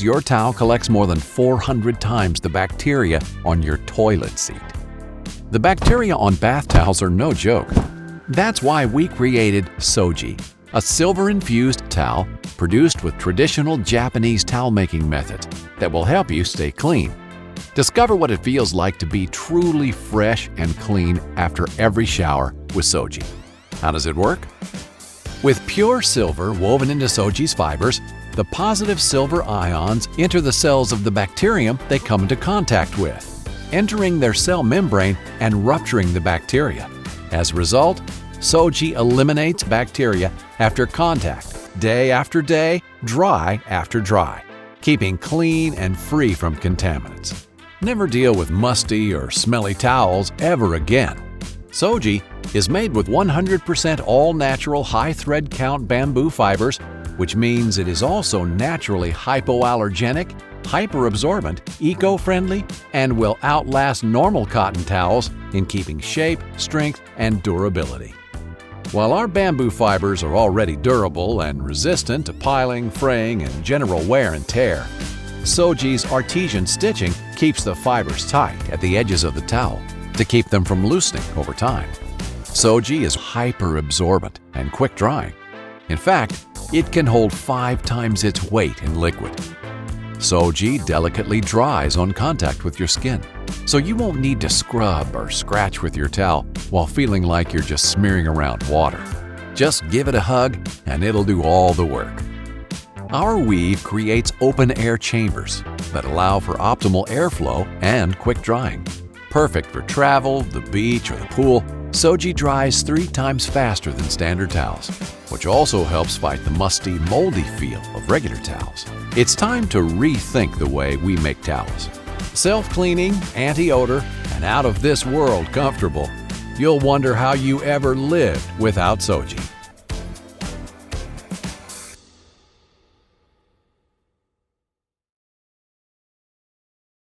Your towel collects more than 400 times the bacteria on your toilet seat. The bacteria on bath towels are no joke. That's why we created Soji, a silver-infused towel produced with traditional Japanese towel-making methods that will help you stay clean. Discover what it feels like to be truly fresh and clean after every shower with Soji. How does it work? With pure silver woven into Soji's fibers, the positive silver ions enter the cells of the bacterium they come into contact with, entering their cell membrane and rupturing the bacteria. As a result, Soji eliminates bacteria after contact, day after day, dry after dry, keeping clean and free from contaminants. Never deal with musty or smelly towels ever again. Soji is made with 100% all-natural high-thread count bamboo fibers, which means it is also naturally hypoallergenic, hyperabsorbent, eco-friendly, and will outlast normal cotton towels in keeping shape, strength, and durability. While our bamboo fibers are already durable and resistant to piling, fraying, and general wear and tear, Soji's artesian stitching keeps the fibers tight at the edges of the towel to keep them from loosening over time. Soji is hyper-absorbent and quick-drying. In fact, it can hold 5 times its weight in liquid. Soji delicately dries on contact with your skin, so you won't need to scrub or scratch with your towel while feeling like you're just smearing around water. Just give it a hug and it'll do all the work. Our weave creates open-air chambers that allow for optimal airflow and quick drying. Perfect for travel, the beach, or the pool, Soji dries 3 times faster than standard towels, which also helps fight the musty, moldy feel of regular towels. It's time to rethink the way we make towels. Self-cleaning, anti-odor, and out-of-this-world comfortable. You'll wonder how you ever lived without Soji.